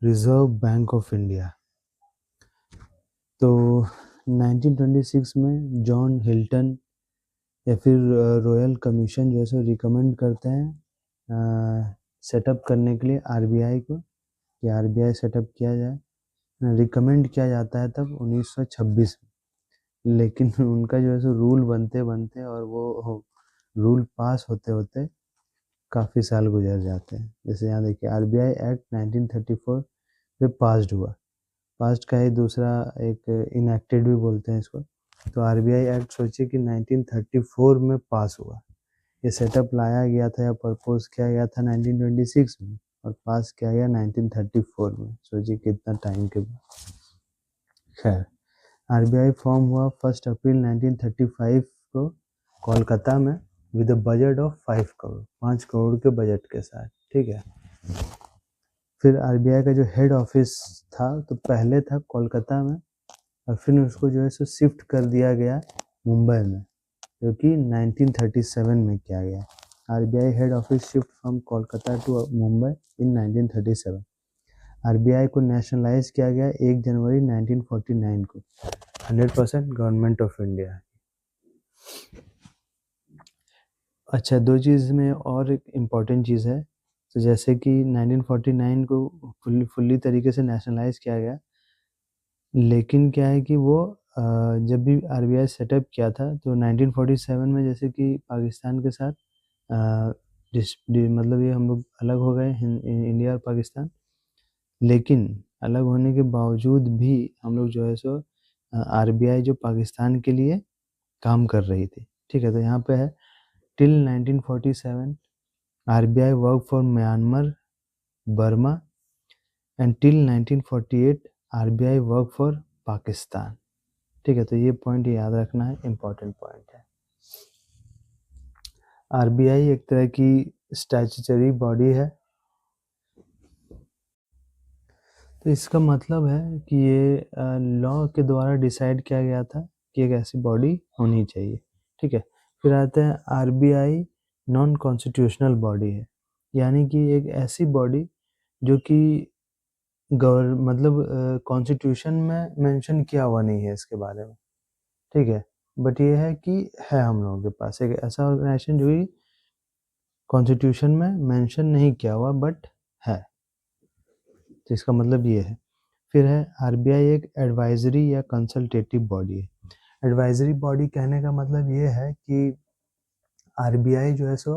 Reserve bank of India. तो 1926 में John Hilton या फिर रॉयल कमीशन जो है सो रिकमेंड करते हैं सेटअप करने के लिए आरबीआई को, कि आरबीआई सेटअप किया जाए। रिकमेंड किया जाता है तब 1926 में, लेकिन उनका जो है सो रूल बनते बनते और वो रूल पास होते होते काफ़ी साल गुजर जाते हैं। जैसे यहाँ देखिए आरबीआई एक्ट 1934 पे पास्ड हुआ, पास्ट का ही दूसरा एक इनएक्टेड भी बोलते हैं इसको। तो आरबीआई एक्ट सोचिए कि 1934 में पास हुआ। ये सेटअप लाया गया था या प्रपोज किया गया था 1926 में और पास किया गया 1934 में। सोचिए कितना टाइम के बाद। खैर, आरबीआई फॉर्म हुआ 1 अप्रैल 1935 को कोलकाता में with a budget of 5 crore, 5 crore के बजट के साथ। ठीक है। फिर आरबीआई का जो हेड ऑफिस था तो पहले था कोलकाता में और फिर उसको जो है सो शिफ्ट कर दिया गया मुंबई में, जो कि 1937 में किया गया। RBI head office shift from Kolkata to Mumbai in 1937। RBI को नेशनलाइज किया गया 1 जनवरी 1949 को, 100% गवर्नमेंट ऑफ इंडिया। अच्छा, दो चीज़ में और एक इम्पॉर्टेंट चीज़ है। तो जैसे कि 1949 को फुल्ली तरीके से नेशनलाइज किया गया, लेकिन क्या है कि वो जब भी आरबीआई सेटअप किया था तो 1947 में जैसे कि पाकिस्तान के साथ मतलब ये हम लोग अलग हो गए इंडिया और पाकिस्तान, लेकिन अलग होने के बावजूद भी हम लोग जो है सो आरबीआई जो पाकिस्तान के लिए काम कर रही थी। ठीक है। तो यहाँ पे है till 1947 RBI work for Myanmar, Burma and till 1948 RBI work for Pakistan. ठीक है। तो ये पॉइंट याद रखना है, इम्पोर्टेंट पॉइंट है। आरबीआई एक तरह की स्टैट्यूटरी बॉडी है। तो इसका मतलब है कि ये लॉ के द्वारा डिसाइड किया गया था कि एक ऐसी बॉडी होनी चाहिए। ठीक है। फिर आता है आरबीआई नॉन कॉन्स्टिट्यूशनल बॉडी है, यानी कि एक ऐसी बॉडी जो कि मतलब कॉन्स्टिट्यूशन में मेंशन किया हुआ नहीं है इसके बारे में। ठीक है। बट ये है कि है हम लोगों के पास एक ऐसा ऑर्गेनाइजेशन जो कि कॉन्स्टिट्यूशन में मेंशन नहीं किया हुआ बट है। तो इसका मतलब ये है। फिर है आरबीआई एक एडवाइजरी या कंसल्टेटिव बॉडी है। एडवाइजरी बॉडी कहने का मतलब ये है कि आरबीआई जो है सो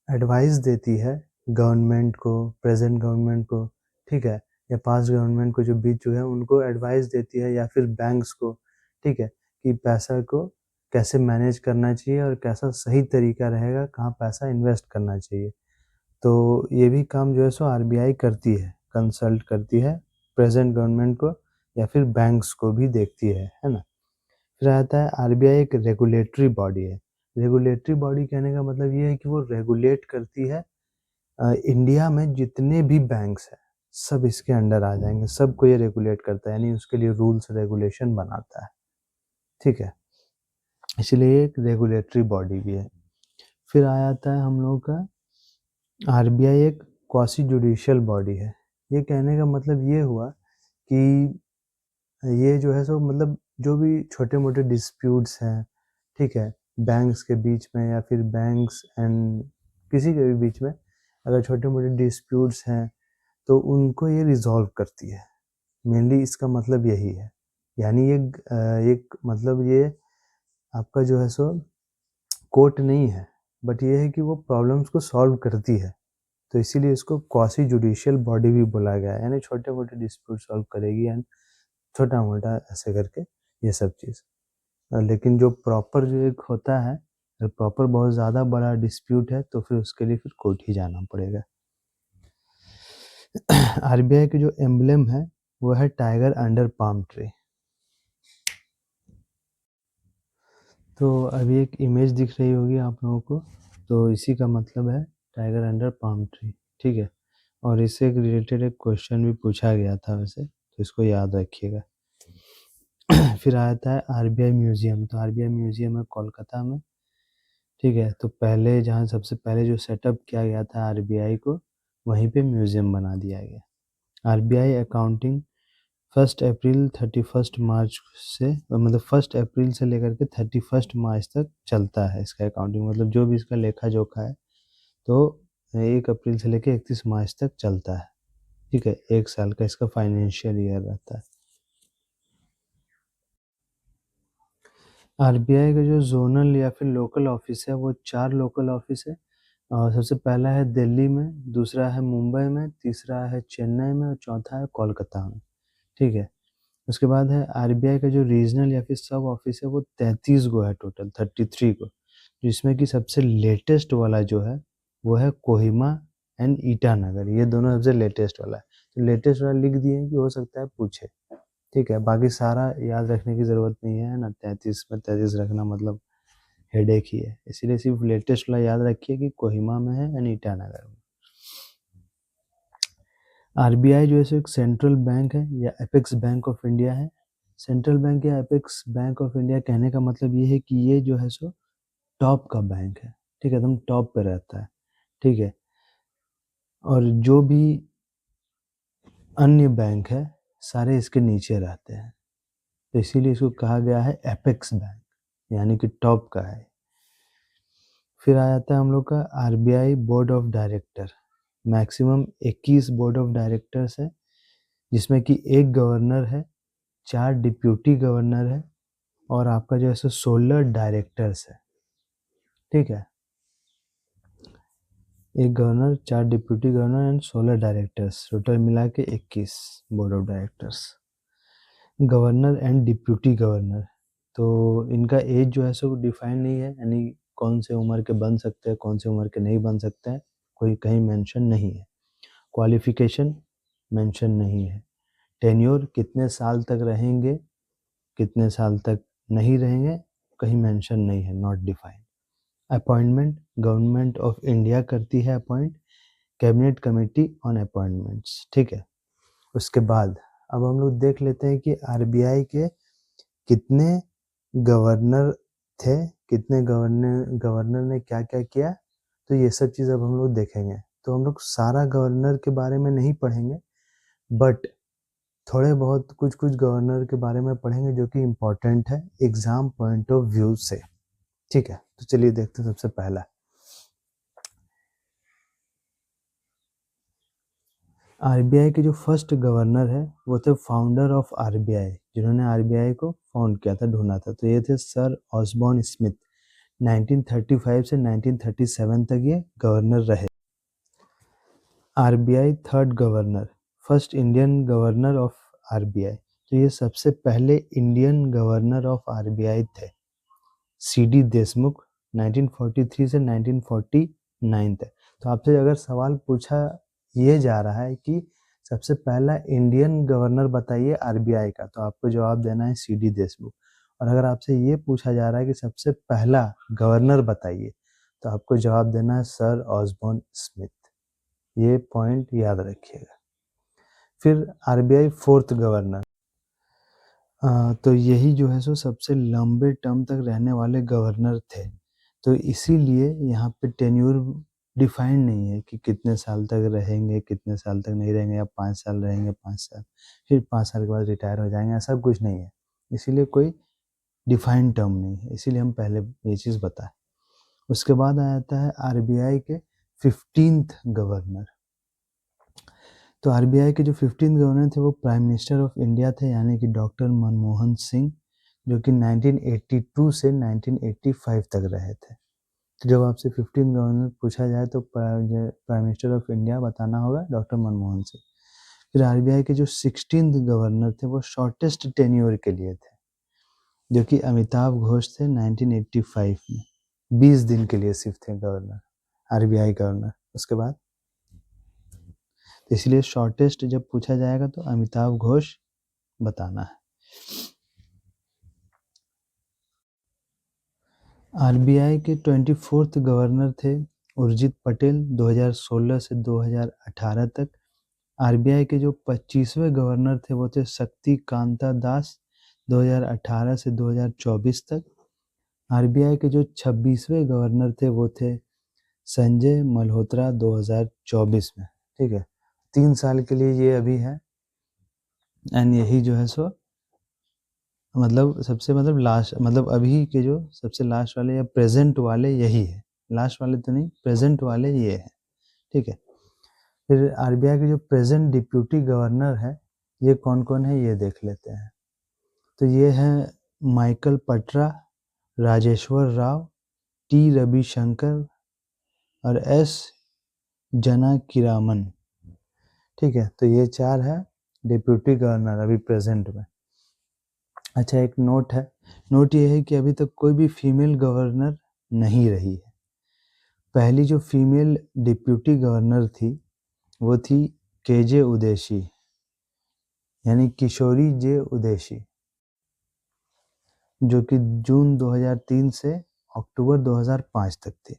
एडवाइस देती है गवर्नमेंट को, प्रेजेंट गवर्नमेंट को, ठीक है, या पास्ट गवर्नमेंट को जो बीत चुके हैं उनको एडवाइस देती है, या फिर बैंक्स को, ठीक है, कि पैसा को कैसे मैनेज करना चाहिए और कैसा सही तरीका रहेगा, कहाँ पैसा इन्वेस्ट करना चाहिए। तो ये भी काम जो है सो आरबीआई करती है, कंसल्ट करती है प्रेजेंट गवर्नमेंट को या फिर बैंक्स को भी देखती है ना। फिर आता है आरबीआई एक रेगुलेटरी बॉडी है। रेगुलेटरी बॉडी कहने का मतलब ये है कि वो रेगुलेट करती है इंडिया में जितने भी बैंक्स हैं सब इसके अंडर आ जाएंगे, सबको ये रेगुलेट करता है, यानी उसके लिए रूल्स रेगुलेशन बनाता है। ठीक है। इसलिए एक रेगुलेटरी बॉडी भी है। फिर आ जाता है हम लोगों का आरबीआई एक क्वासी जुडिशियल बॉडी है। ये कहने का मतलब ये हुआ कि ये जो है सो मतलब जो भी छोटे मोटे डिस्प्यूट्स हैं, ठीक है, बैंक्स के बीच में या फिर बैंक्स एंड किसी के भी बीच में अगर छोटे मोटे डिस्प्यूट्स हैं तो उनको ये रिजॉल्व करती है। मेनली इसका मतलब यही है, यानी ये एक मतलब ये आपका जो है सो कोर्ट नहीं है, बट ये है कि वो प्रॉब्लम्स को सॉल्व करती है। तो इसीलिए इसको क्वासी जुडिशियल बॉडी भी बोला गया है, यानी छोटे मोटे डिस्प्यूट सॉल्व करेगी एंड छोटा मोटा ऐसे करके ये सब चीज़। लेकिन जो प्रॉपर जो एक होता है, अगर प्रॉपर बहुत ज़्यादा बड़ा डिस्प्यूट है तो फिर उसके लिए फिर कोर्ट ही जाना पड़ेगा। आरबीआई की जो एम्बलम है वो है टाइगर अंडर पाम ट्री। तो अभी एक इमेज दिख रही होगी आप लोगों को, तो इसी का मतलब है टाइगर अंडर पाम ट्री। ठीक है। और इससे रिलेटेड एक क्वेश्चन भी पूछा गया था वैसे, तो इसको याद रखिएगा। फिर आता है आरबीआई म्यूजियम। तो आरबीआई म्यूजियम है कोलकाता में। ठीक है। तो पहले जहाँ सबसे पहले जो सेटअप किया गया था आरबीआई को, वहीं पे म्यूजियम बना दिया गया। आरबीआई अकाउंटिंग 1 अप्रैल 31 मार्च से, मतलब 1 अप्रैल से लेकर के 31 मार्च तक चलता है इसका अकाउंटिंग, मतलब जो भी इसका लेखा जोखा है तो 1 अप्रैल से लेकर 31 मार्च तक चलता है। ठीक है, 1 साल का इसका फाइनेंशियल ईयर रहता है। आरबीआई का जो जोनल या फिर लोकल ऑफिस है वो 4 लोकल ऑफिस है। और सबसे पहला है दिल्ली में, दूसरा है मुंबई में, तीसरा है चेन्नई में और चौथा है कोलकाता में। ठीक है, उसके बाद है आरबीआई का जो रीजनल या फिर सब ऑफिस है वो 33 गो है, टोटल 33 गो, जिसमें कि सबसे लेटेस्ट वाला जो है वो है कोहिमा एंड ईटानगर, ये दोनों सबसे लेटेस्ट वाला है। तो लेटेस्ट वाला लिख दिए कि हो सकता है पूछे। ठीक है, बाकी सारा याद रखने की ज़रूरत नहीं है ना, 33 में 33 रखना मतलब हेडेक ही है, इसीलिए सिर्फ लेटेस्ट वाला याद रखिए कि कोहिमा में है एंड ईटानगर में। आरबीआई जो है सो एक सेंट्रल बैंक है या एपेक्स बैंक ऑफ इंडिया है। सेंट्रल बैंक या एपेक्स बैंक ऑफ इंडिया कहने का मतलब ये है कि ये जो है सो टॉप का बैंक है। ठीक है, एकदम टॉप पे रहता है। ठीक है, और जो भी अन्य बैंक है सारे इसके नीचे रहते हैं, तो इसीलिए इसको कहा गया है एपेक्स बैंक, यानी कि टॉप का है। फिर आ जाता है हम लोग का RBI board of director. Maximum 21 board of directors है, जिसमें कि 1 गवर्नर है, 4 डिप्यूटी गवर्नर है और आपका जो है सो 16 डायरेक्टर्स है। ठीक है, 1 governor, 4 deputy governor and 16 directors, total मिला के 21 board of directors. Governor and deputy governor, तो इनका एज जो है सो डिफाइन नहीं है, यानी कौन से उम्र के बन सकते हैं, कौन से उम्र के नहीं बन सकते हैं, कोई कहीं मेंशन नहीं है। क्वालिफिकेशन मेंशन नहीं है। टेन्योर कितने साल तक रहेंगे, कितने साल तक नहीं रहेंगे, कहीं मेंशन नहीं है, not defined. Appointment government of India करती है appoint, cabinet committee on appointments. ठीक है, उसके बाद अब हम लोग देख लेते हैं कि आरबीआई के कितने गवर्नर थे, कितने गवर्नर ने क्या क्या किया, तो ये सब चीज़ अब हम लोग देखेंगे। तो हम लोग सारा गवर्नर के बारे में नहीं पढ़ेंगे, बट थोड़े बहुत कुछ कुछ गवर्नर के बारे में पढ़ेंगे जो कि इम्पोर्टेंट है एग्जाम पॉइंट ऑफ व्यू से। ठीक है, तो चलिए देखते हैं। सबसे पहला आरबीआई के जो फर्स्ट गवर्नर है वो थे फाउंडर ऑफ आरबीआई, जिन्होंने आरबीआई को फाउंड किया था, ढूंढा था, तो ये थे सर ऑसबॉर्न स्मिथ। 1935 से 1937 तक ये गवर्नर रहे। RBI third governor, first Indian governor of RBI, तो ये सबसे पहले इंडियन गवर्नर ऑफ आरबीआई थे, सीडी देशमुख, 1943 से 1949 तक। तो आपसे अगर सवाल पूछा ये जा रहा है कि सबसे पहला इंडियन गवर्नर बताइए आरबीआई का, तो आपको जवाब देना है सीडी देशमुख। और अगर आपसे ये पूछा जा रहा है कि सबसे पहला गवर्नर बताइए, तो आपको जवाब देना है सर ऑसबॉर्न स्मिथ। ये पॉइंट याद रखिएगा। फिर आरबीआई फोर्थ गवर्नर, तो यही जो है सो सबसे लंबे टर्म तक रहने वाले गवर्नर थे, तो इसीलिए यहाँ पे टेन्योर डिफाइंड नहीं है कि कितने साल तक रहेंगे, कितने साल तक नहीं रहेंगे, या 5 साल रहेंगे, 5 साल, फिर 5 साल के बाद रिटायर हो जाएंगे, ऐसा कुछ नहीं है। इसीलिए कोई डिफाइंड टर्म नहीं है, इसीलिए हम पहले ये चीज़ बताएं। उसके बाद आ जाता है आरबीआई के 15th गवर्नर। तो आरबीआई के जो 15th गवर्नर थे वो प्राइम मिनिस्टर ऑफ इंडिया थे, यानी कि डॉक्टर मनमोहन सिंह, जो कि 1982 से 1985 तक रहे थे। तो जब आपसे 15 गवर्नर पूछा जाए तो प्राइम मिनिस्टर ऑफ इंडिया बताना होगा डॉक्टर मनमोहन सिंह। फिर आरबीआई के जो 16th गवर्नर थे वो शॉर्टेस्ट टेन्योर के लिए थे, जो कि अमिताभ घोष थे 1985 में, 20 दिन के लिए सिर्फ थे गवर्नर, आरबीआई गवर्नर। उसके बाद तो इसलिए शॉर्टेस्ट जब पूछा जाएगा तो अमिताभ घोष बताना है। आरबीआई के 24th गवर्नर थे उर्जित पटेल, 2016 से 2018 तक। आरबीआई के जो 25वें गवर्नर थे वो थे शक्ति कांता दास, 2018 से 2024 तक। आरबीआई के जो 26वें गवर्नर थे वो थे संजय मल्होत्रा, 2024 में। ठीक है, 3 साल के लिए ये अभी है, एंड यही जो है सो मतलब सबसे मतलब लास्ट मतलब अभी के जो सबसे लास्ट वाले या प्रेजेंट वाले यही है, लास्ट वाले तो नहीं, प्रेजेंट वाले ये है, ठीक है। फिर आरबीआई के जो प्रेजेंट डिप्यूटी गवर्नर है ये कौन कौन है ये देख लेते हैं। तो ये हैं माइकल पट्रा, राजेश्वर राव, टी रविशंकर और एस जनाकिरामन, ठीक है। तो ये 4 है डिप्यूटी गवर्नर अभी प्रेजेंट में। अच्छा, एक नोट है, नोट ये है कि अभी तक कोई भी फीमेल गवर्नर नहीं रही है। पहली जो फीमेल डिप्यूटी गवर्नर थी वो थी केजे उदेशी, यानी किशोरी जे उदेशी, जो कि जून 2003 से अक्टूबर 2005 तक थी।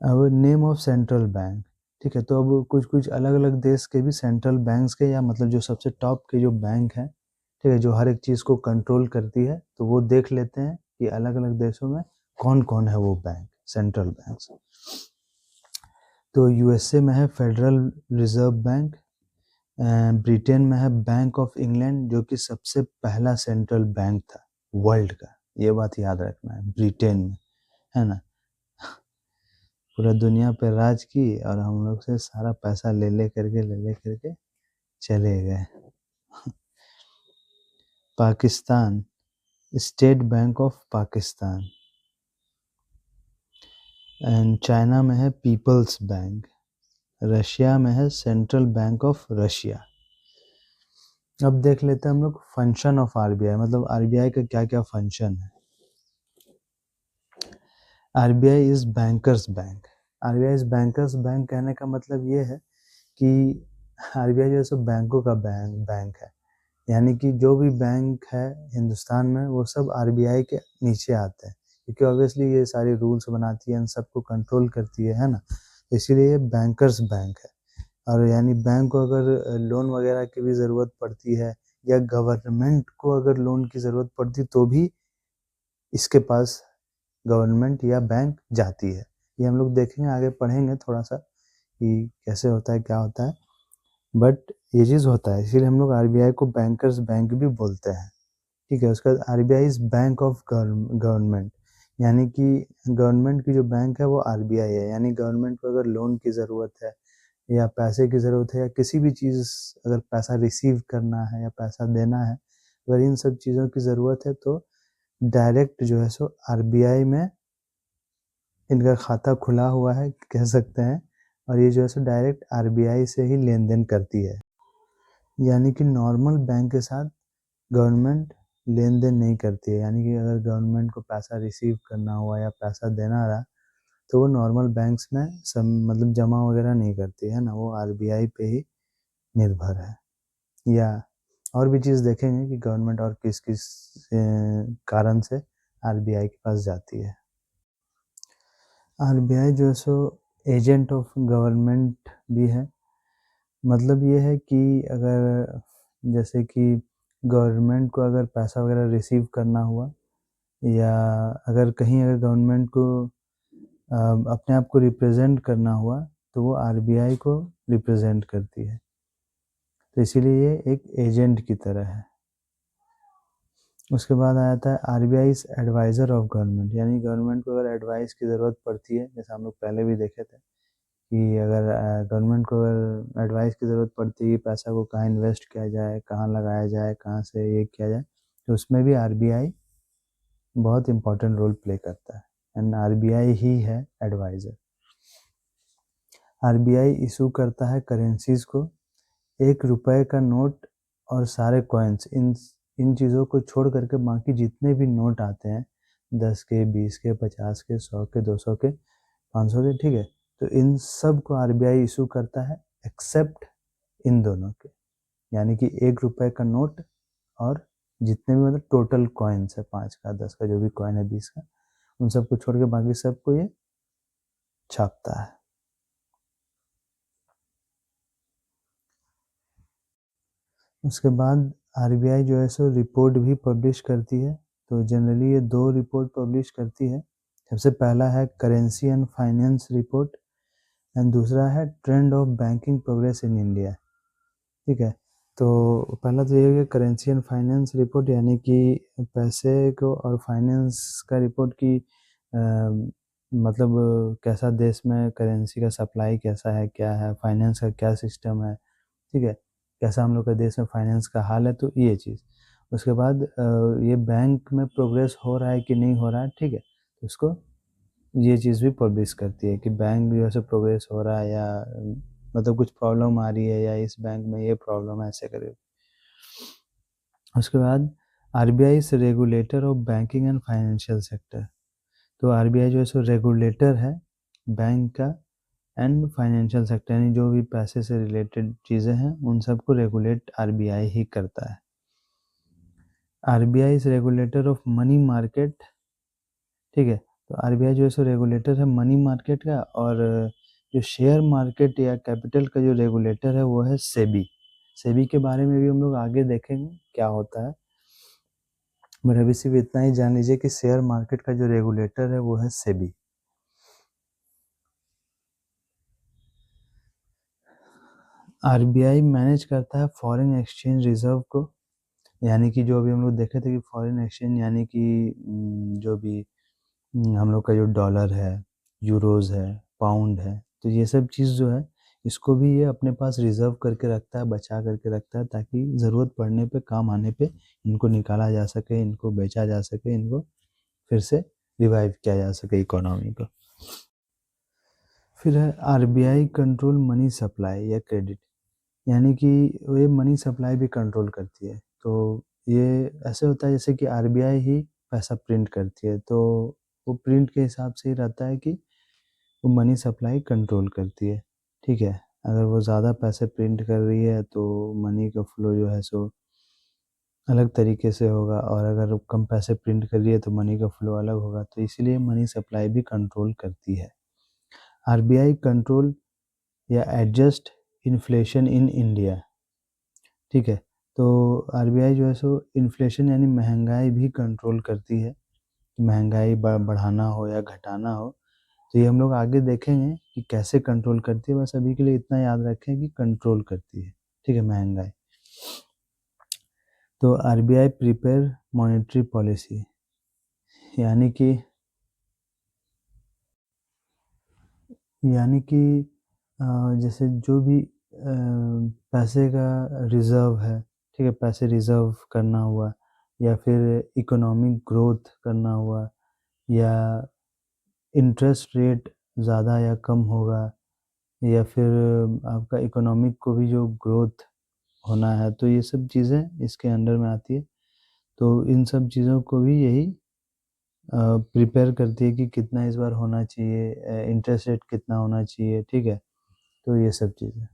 अब नेम ऑफ सेंट्रल बैंक, ठीक है। तो अब कुछ कुछ अलग अलग देश के भी सेंट्रल बैंक्स के या मतलब जो सबसे टॉप के जो बैंक हैं, ठीक है, जो हर एक चीज़ को कंट्रोल करती है, तो वो देख लेते हैं कि अलग अलग देशों में कौन कौन है वो बैंक, सेंट्रल बैंक्स। तो यूएसए में है फेडरल रिजर्व बैंक, ब्रिटेन में है बैंक ऑफ इंग्लैंड जो कि सबसे पहला सेंट्रल बैंक था वर्ल्ड का, ये बात याद रखना है, ब्रिटेन में, है ना। पूरा दुनिया पे राज की और हम लोग से सारा पैसा ले ले करके चले गए। Pakistan, state bank of Pakistan, and China में है पीपल्स बैंक, रशिया में है सेंट्रल बैंक ऑफ रशिया। अब देख लेते हैं हम लोग फंक्शन ऑफ आरबीआई, मतलब आरबीआई का क्या क्या फंक्शन है। RBI is bankers bank. RBI is bankers bank कहने का मतलब ये है कि आरबीआई जो है सो बैंकों का बैंक है, यानी कि जो भी बैंक है हिंदुस्तान में वो सब आरबीआई के नीचे आते हैं, क्योंकि ऑब्वियसली ये सारी रूल्स बनाती है, इन सबको कंट्रोल करती है ना, इसीलिए ये बैंकर्स बैंक है। और यानी बैंक को अगर लोन वगैरह की भी ज़रूरत पड़ती है या गवर्नमेंट को अगर लोन की ज़रूरत पड़ती तो भी इसके पास गवर्नमेंट या बैंक जाती है। ये हम लोग देखेंगे, आगे पढ़ेंगे थोड़ा सा कि कैसे होता है, क्या होता है, बट ये चीज़ होता है, इसीलिए हम लोग आरबीआई को बैंकर्स बैंक भी बोलते हैं, ठीक है। उसका RBI is bank of government, यानी कि गवर्नमेंट की जो बैंक है वो आरबीआई है, यानी गवर्नमेंट को अगर लोन की ज़रूरत है या पैसे की ज़रूरत है या किसी भी चीज़, अगर पैसा रिसीव करना है या पैसा देना है, अगर इन सब चीज़ों की ज़रूरत है तो डायरेक्ट जो है सो आरबीआई में इनका खाता खुला हुआ है कह सकते हैं, और ये जो है सो डायरेक्ट आरबीआई से ही लेन देन करती है, यानी कि नॉर्मल बैंक के साथ गवर्नमेंट लेन देन नहीं करती है। यानी कि अगर गवर्नमेंट को पैसा रिसीव करना हुआ या पैसा देना रहा तो वो नॉर्मल बैंक्स में सब मतलब जमा वगैरह नहीं करती है ना, वो आरबीआई पे ही निर्भर है। या और भी चीज़ देखेंगे कि गवर्नमेंट और किस किस कारण से आरबीआई के पास जाती है। आरबीआई जो है सो एजेंट ऑफ गवर्नमेंट भी है, मतलब ये है कि अगर जैसे कि गवर्नमेंट को अगर पैसा वगैरह रिसीव करना हुआ या अगर कहीं अगर गवर्नमेंट को अपने आप को रिप्रेजेंट करना हुआ तो वो आरबीआई को रिप्रेजेंट करती है, तो इसीलिए ये एक एजेंट की तरह है। उसके बाद आ जाता है RBI is adviser of government, यानी गवर्नमेंट को अगर एडवाइस की ज़रूरत पड़ती है, जैसे हम लोग पहले भी देखे थे कि अगर गवर्नमेंट को अगर एडवाइस की ज़रूरत पड़ती है पैसा को कहाँ इन्वेस्ट किया जाए, कहाँ लगाया जाए, कहाँ से ये किया जाए, तो उसमें भी आरबीआई बहुत इम्पोर्टेंट रोल प्ले करता है, एंड आरबीआई ही है एडवाइज़र। आरबीआई इशू करता है करेंसीज को, 1 रुपए का नोट और सारे कॉइन्स, इन चीज़ों को छोड़ करके बाकी जितने भी नोट आते हैं 10 के, 20 के, 50 के, 100 के, 200 के, 500 के, ठीक है, तो इन सब को आरबीआई इशू करता है एक्सेप्ट इन दोनों के, यानी कि 1 रुपए का नोट और जितने भी मतलब टोटल कॉइन्स है 5 का, 10 का, जो भी कॉइन है 20 का, उन सबको छोड़ के बाकी सबको ये छापता है। उसके बाद आरबीआई जो है सो रिपोर्ट भी पब्लिश करती है, तो जनरली ये 2 रिपोर्ट पब्लिश करती है। सबसे पहला है currency and finance report, and दूसरा है trend of banking progress in India. ठीक है, तो पहला तो ये है करेंसी एंड फाइनेंस रिपोर्ट, यानी कि पैसे को और फाइनेंस का रिपोर्ट की मतलब कैसा देश में करेंसी का सप्लाई कैसा है, क्या है, फाइनेंस का क्या सिस्टम है, ठीक है, कैसा हम लोग का देश में फाइनेंस का हाल है, तो ये चीज़। उसके बाद ये बैंक में प्रोग्रेस हो रहा है कि नहीं हो रहा है, ठीक है, तो उसको ये चीज़ भी पब्लिश करती है कि बैंक जो है प्रोग्रेस हो रहा है या मतलब कुछ प्रॉब्लम आ रही है या इस बैंक में ये प्रॉब्लम है, ऐसे करके। उसके बाद RBI is regulator of banking and financial sector. तो आरबीआई जो है सो रेगुलेटर है बैंक का एंड फाइनेंशियल सेक्टर, यानी जो भी पैसे से रिलेटेड चीज़ें हैं उन सबको रेगुलेट आरबीआई ही करता है। RBI is regulator of money market. ठीक है, तो आरबीआई जो है सो रेगुलेटर है मनी मार्केट का, और जो शेयर मार्केट या कैपिटल का जो रेगुलेटर है वो है सेबी। सेबी के बारे में भी हम लोग आगे देखेंगे क्या होता है, बट अभी सिर्फ इतना ही जान लीजिए कि शेयर मार्केट का जो रेगुलेटर है वो है सेबी। आरबीआई मैनेज करता है फॉरेन एक्सचेंज रिजर्व को, यानी कि जो अभी हम लोग देखे थे कि फॉरेन एक्सचेंज यानी कि जो भी हम लोग का जो डॉलर है, यूरोज़ है, पाउंड है, तो ये सब चीज़ जो है इसको भी ये अपने पास रिज़र्व करके रखता है, बचा करके रखता है, ताकि ज़रूरत पड़ने पे, काम आने पे इनको निकाला जा सके, इनको बेचा जा सके, इनको फिर से रिवाइव किया जा सके इकोनॉमी को। फिर है आरबीआई कंट्रोल मनी सप्लाई या क्रेडिट, यानी कि ये मनी सप्लाई भी कंट्रोल करती है। तो ये ऐसे होता है जैसे कि आरबीआई ही पैसा प्रिंट करती है, तो वो प्रिंट के हिसाब से ही रहता है कि वो मनी सप्लाई कंट्रोल करती है। ठीक है, अगर वो ज़्यादा पैसे प्रिंट कर रही है तो मनी का फ्लो जो है सो अलग तरीके से होगा, और अगर वो कम पैसे प्रिंट कर रही है तो मनी का फ्लो अलग होगा, तो इसीलिए मनी सप्लाई भी कंट्रोल करती है। आरबीआई कंट्रोल या एडजस्ट इन्फ्लेशन इन इंडिया। ठीक है, तो आरबीआई जो है सो इन्फ्लेशन यानी महंगाई भी कंट्रोल करती है, महंगाई बढ़ाना हो या घटाना हो, तो ये हम लोग आगे देखेंगे कि कैसे कंट्रोल करती है। बस अभी के लिए इतना याद रखें कि कंट्रोल करती है, ठीक है, महंगाई। तो आरबीआई प्रिपेयर मॉनेटरी पॉलिसी, यानी कि यानी कि जैसे जो भी पैसे का रिज़र्व है, ठीक है, पैसे रिज़र्व करना हुआ, या फिर इकोनॉमिक ग्रोथ करना हुआ, या इंटरेस्ट रेट ज़्यादा या कम होगा, या फिर आपका इकोनॉमिक को भी जो ग्रोथ होना है, तो ये सब चीज़ें इसके अंडर में आती है। तो इन सब चीज़ों को भी यही प्रिपेयर करती है कि कितना इस बार होना चाहिए, इंटरेस्ट रेट कितना होना चाहिए, ठीक है, तो ये सब चीज़ें।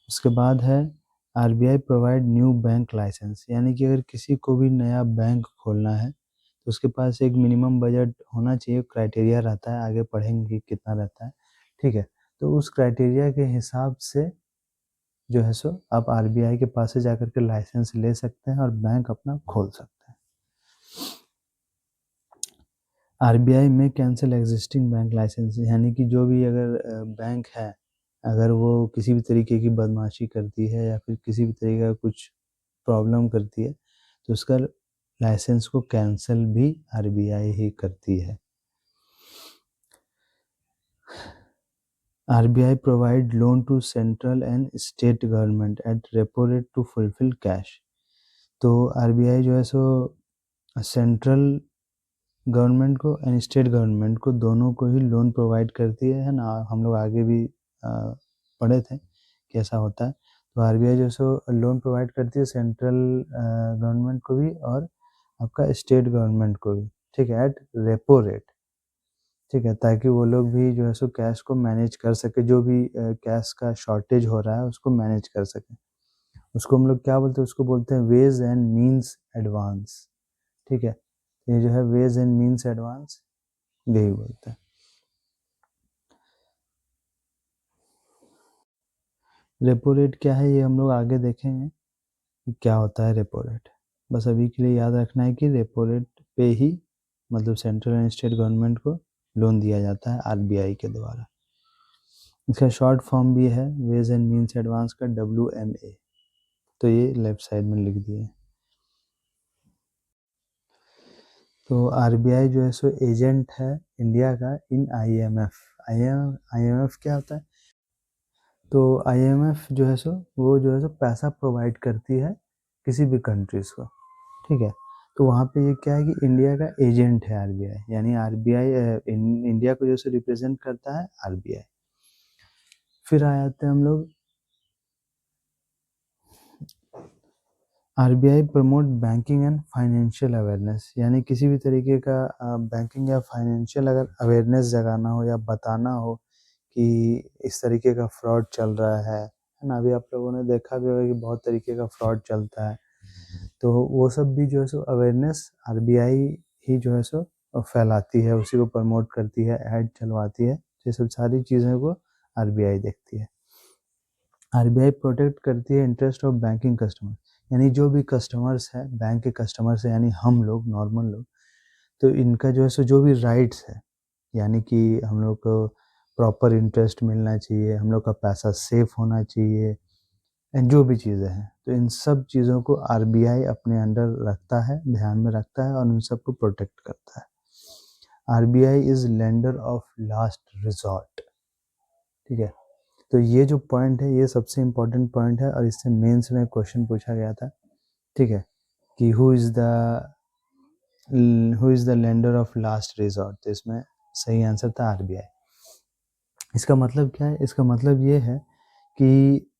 उसके बाद है RBI provide new bank licence, यानी कि अगर किसी को भी नया बैंक खोलना है तो उसके पास एक मिनिमम बजट होना चाहिए, क्राइटेरिया रहता है, आगे पढ़ेंगे कि कितना रहता है, ठीक है, तो उस क्राइटेरिया के हिसाब से जो है सो आप आरबीआई के पास से जाकर के लाइसेंस ले सकते हैं और बैंक अपना खोल सकते हैं। आरबीआई में कैंसिल एग्जिस्टिंग बैंक लाइसेंस, यानी कि जो भी अगर बैंक है, अगर वो किसी भी तरीके की बदमाशी करती है या फिर किसी भी तरीके का कुछ प्रॉब्लम करती है, तो उसका लाइसेंस को कैंसिल भी आरबीआई ही करती है। RBI provide loan to central and state government at repo rate to fulfil cash. तो आरबीआई जो है सो सेंट्रल गवर्नमेंट को एंड स्टेट गवर्नमेंट को दोनों को ही लोन प्रोवाइड करती है ना, हम लोग आगे भी पढ़े थे कैसा होता है। तो आरबीआई जो सो लोन प्रोवाइड करती है सेंट्रल गवर्नमेंट को भी और आपका स्टेट गवर्नमेंट को भी, ठीक है, एट रेपो रेट, ठीक है, ताकि वो लोग भी जो है सो कैश को मैनेज कर सके, जो भी कैश का शॉर्टेज हो रहा है उसको मैनेज कर सके। उसको हम लोग क्या बोलते हैं, उसको बोलते हैं वेज एंड मीन्स एडवांस, ठीक है, ये जो है वेज एंड मीन्स एडवांस यही बोलते हैं। रेपो रेट क्या है ये हम लोग आगे देखेंगे कि क्या होता है रेपो रेट। बस अभी के लिए याद रखना है कि रेपो रेट पे ही मतलब सेंट्रल एंड स्टेट गवर्नमेंट को लोन दिया जाता है आरबीआई के द्वारा। इसका शॉर्ट फॉर्म भी है वेज एंड मीन्स एडवांस का, WMA। तो ये लेफ्ट साइड में लिख दिए। तो आरबीआई जो है सो एजेंट है इंडिया का इन IMF। IMF क्या होता है? तो IMF जो है सो वो जो है सो पैसा प्रोवाइड करती है किसी भी कंट्रीज को, ठीक है। तो वहाँ पे ये क्या है कि इंडिया का एजेंट है आरबीआई, यानी आरबीआई इंडिया को जो है रिप्रेजेंट करता है आरबीआई। फिर आ जाते हैं हम लोग, RBI promote banking and financial awareness, यानी किसी भी तरीके का बैंकिंग या फाइनेंशियल अगर अवेयरनेस जगाना हो या बताना हो कि इस तरीके का फ्रॉड चल रहा है ना। अभी आप लोगों ने देखा भी होगा कि बहुत तरीके का फ्रॉड चलता है, तो वो सब भी जो है सो अवेयरनेस आरबीआई ही जो है सो फैलाती है, उसी को प्रमोट करती है, ऐड चलवाती है, ये सब सारी चीज़ों को आरबीआई देखती है। आरबीआई प्रोटेक्ट करती है इंटरेस्ट ऑफ बैंकिंग कस्टमर, यानी जो भी कस्टमर्स है बैंक के कस्टमर्स है, यानी हम लोग नॉर्मल लोग, तो इनका जो है सो जो भी राइट्स है, यानी कि हम लोग को प्रॉपर इंटरेस्ट मिलना चाहिए, हम लोग का पैसा सेफ होना चाहिए, एंड जो भी चीज़ें हैं, तो इन सब चीज़ों को आरबीआई अपने अंडर रखता है, ध्यान में रखता है और उन सबको प्रोटेक्ट करता है। RBI is lender of last resort, ठीक है। तो ये जो पॉइंट है ये सबसे इम्पोर्टेंट पॉइंट है और इससे मेंस में क्वेश्चन पूछा गया था, ठीक है, कि who is the lender of last resort. तो इसमें सही आंसर था आरबीआई। इसका मतलब क्या है? इसका मतलब ये है कि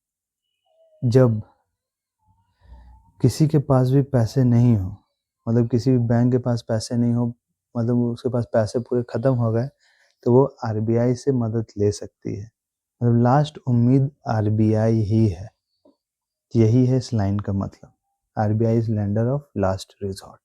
जब किसी के पास भी पैसे नहीं हो, मतलब किसी भी बैंक के पास पैसे नहीं हो, मतलब उसके पास पैसे पूरे ख़त्म हो गए, तो वो आरबीआई से मदद ले सकती है। मतलब लास्ट उम्मीद आरबीआई ही है, यही है इस लाइन का मतलब। RBI is lender of last resort.